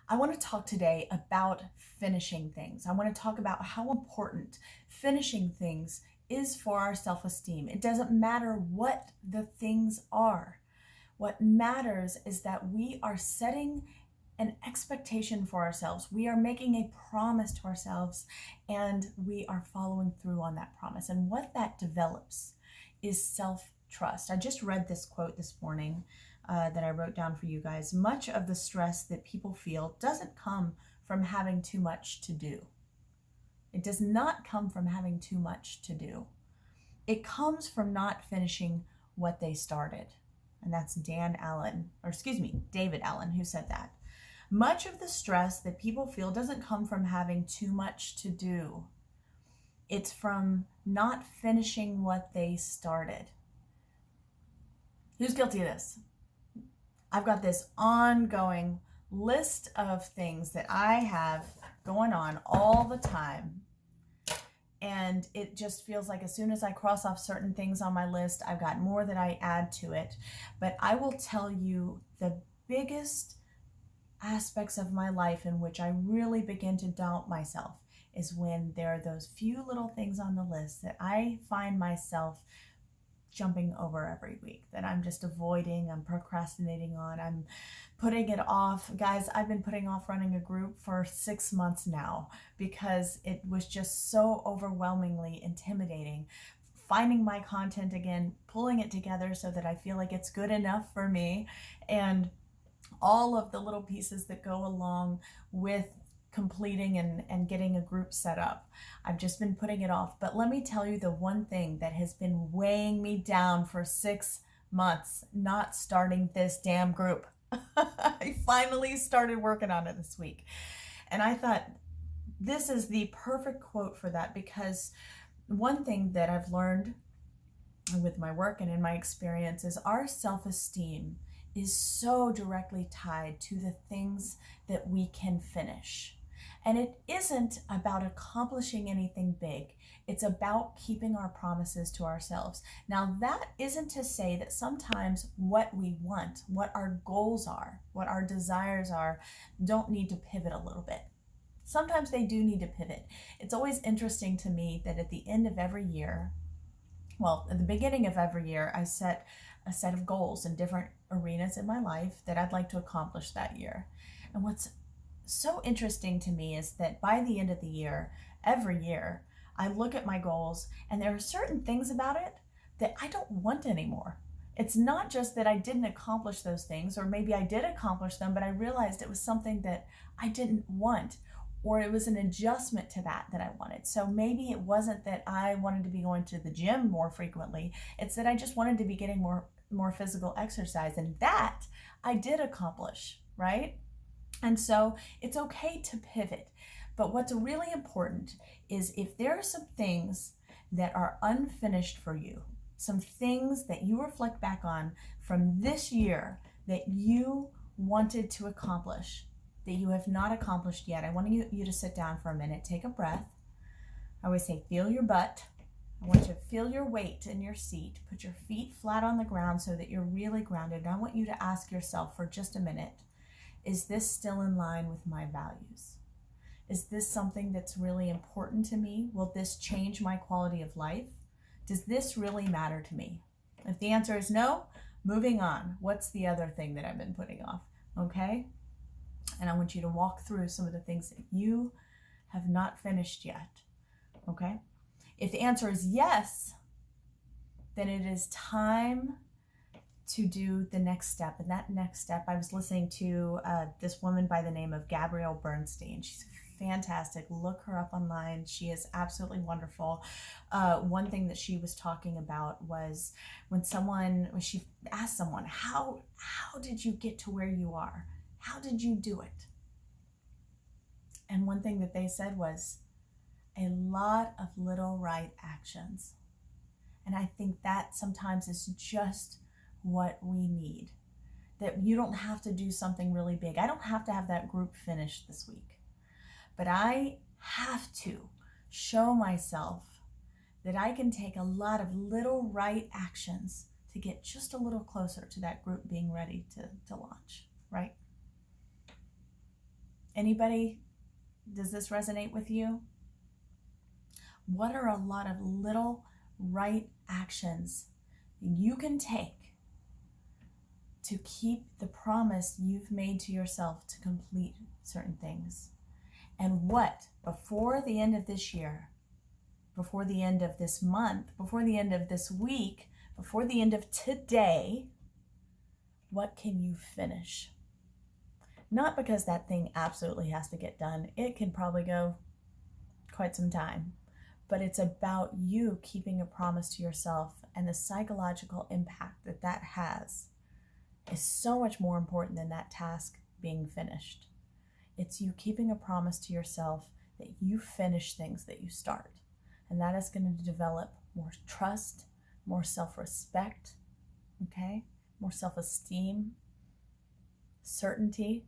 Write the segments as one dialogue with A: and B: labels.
A: I want to talk today about finishing things. I want to talk about how important finishing things is for our self-esteem. It doesn't matter what the things are. What matters is that we are setting an expectation for ourselves. We are making a promise to ourselves and we are following through on that promise. And what that develops is self-trust. I just read this quote this morning that I wrote down for you guys. Much of the stress that people feel doesn't come from having too much to do. It does not come from having too much to do. It comes from not finishing what they started. And that's David Allen, who said that. Much of the stress that people feel doesn't come from having too much to do. It's from not finishing what they started. Who's guilty of this? I've got this ongoing list of things that I have going on all the time. And it just feels like as soon as I cross off certain things on my list, I've got more that I add to it. But I will tell you the biggest aspects of my life in which I really begin to doubt myself is when there are those few little things on the list that I find myself jumping over every week, that I'm just avoiding, I'm procrastinating on, I'm putting it off. Guys, I've been putting off running a group for 6 months now because it was just so overwhelmingly intimidating. Finding my content again, pulling it together so that I feel like it's good enough for me, and all of the little pieces that go along with completing and getting a group set up. I've just been putting it off. But let me tell you the one thing that has been weighing me down for 6 months, not starting this damn group. I finally started working on it this week. And I thought this is the perfect quote for that, because one thing that I've learned with my work and in my experience is our self-esteem is so directly tied to the things that we can finish. And it isn't about accomplishing anything big. It's about keeping our promises to ourselves. Now, that isn't to say that sometimes what we want, what our goals are, what our desires are, don't need to pivot a little bit. Sometimes they do need to pivot. It's always interesting to me that at the end of every year, well, at the beginning of every year, I set a set of goals in different arenas in my life that I'd like to accomplish that year. And what's so interesting to me is that by the end of the year, every year, I look at my goals and there are certain things about it that I don't want anymore. It's not just that I didn't accomplish those things, or maybe I did accomplish them, but I realized it was something that I didn't want, or it was an adjustment to that I wanted. So maybe it wasn't that I wanted to be going to the gym more frequently. It's that I just wanted to be getting more physical exercise, and that I did accomplish, right? And so it's okay to pivot. But what's really important is if there are some things that are unfinished for you, some things that you reflect back on from this year that you wanted to accomplish, that you have not accomplished yet, I want you to sit down for a minute, take a breath. I always say, feel your butt. I want you to feel your weight in your seat. Put your feet flat on the ground so that you're really grounded. And I want you to ask yourself for just a minute, is this still in line with my values? Is this something that's really important to me? Will this change my quality of life? Does this really matter to me? If the answer is no, moving on. What's the other thing that I've been putting off? Okay? And I want you to walk through some of the things that you have not finished yet. Okay? If the answer is yes, then it is time to do the next step. And that next step, I was listening to this woman by the name of Gabrielle Bernstein. She's fantastic. Look her up online. She is absolutely wonderful. One thing that she was talking about was when she asked someone, how did you get to where you are? How did you do it? And one thing that they said was a lot of little right actions. And I think that sometimes is just what we need. That you don't have to do something really big. I don't have to have that group finished this week. But I have to show myself that I can take a lot of little right actions to get just a little closer to that group being ready to launch, right? Anybody, does this resonate with you? What are a lot of little right actions you can take to keep the promise you've made to yourself to complete certain things? And what, before the end of this year, before the end of this month, before the end of this week, before the end of today, what can you finish? Not because that thing absolutely has to get done. It can probably go quite some time. But it's about you keeping a promise to yourself, and the psychological impact that that has is so much more important than that task being finished. It's you keeping a promise to yourself that you finish things that you start. And that is going to develop more trust, more self-respect, okay? More self-esteem, certainty.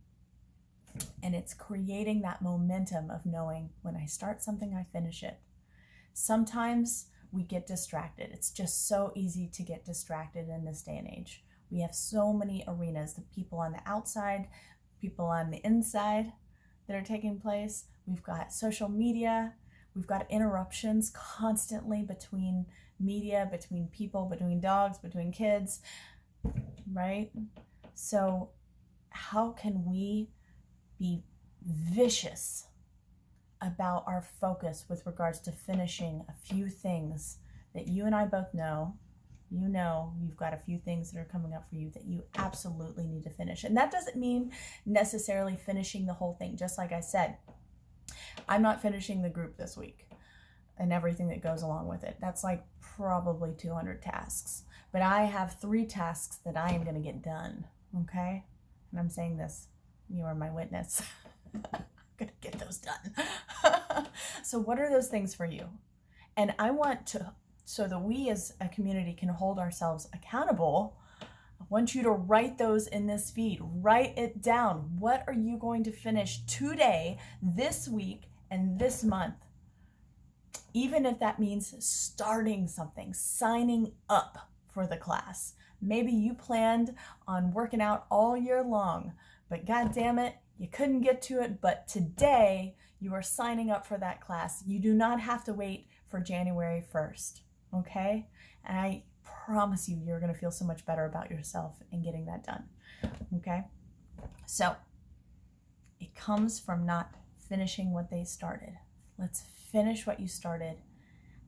A: And it's creating that momentum of knowing when I start something, I finish it. Sometimes we get distracted. It's just so easy to get distracted in this day and age. We have so many arenas, the people on the outside, people on the inside that are taking place. We've got social media. We've got interruptions constantly between media, between people, between dogs, between kids, right? So how can we be vicious about our focus with regards to finishing a few things that you and I both know? You know you've got a few things that are coming up for you that you absolutely need to finish. And that doesn't mean necessarily finishing the whole thing. Just like I said, I'm not finishing the group this week and everything that goes along with it. That's like probably 200 tasks. But I have 3 tasks that I am going to get done, okay? And I'm saying this, you are my witness. I'm going to get those done. So what are those things for you? And I want to, so that we as a community can hold ourselves accountable, I want you to write those in this feed. Write it down. What are you going to finish today, this week, and this month? Even if that means starting something, signing up for the class. Maybe you planned on working out all year long, but God damn it, you couldn't get to it, but today you are signing up for that class. You do not have to wait for January 1st, okay? And I promise you, you're going to feel so much better about yourself in getting that done, okay? So it comes from not finishing what they started. Let's finish what you started,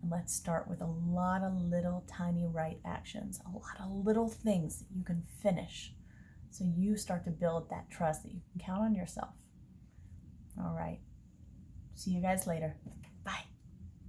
A: and let's start with a lot of little tiny right actions, a lot of little things that you can finish, so you start to build that trust that you can count on yourself. All right. See you guys later.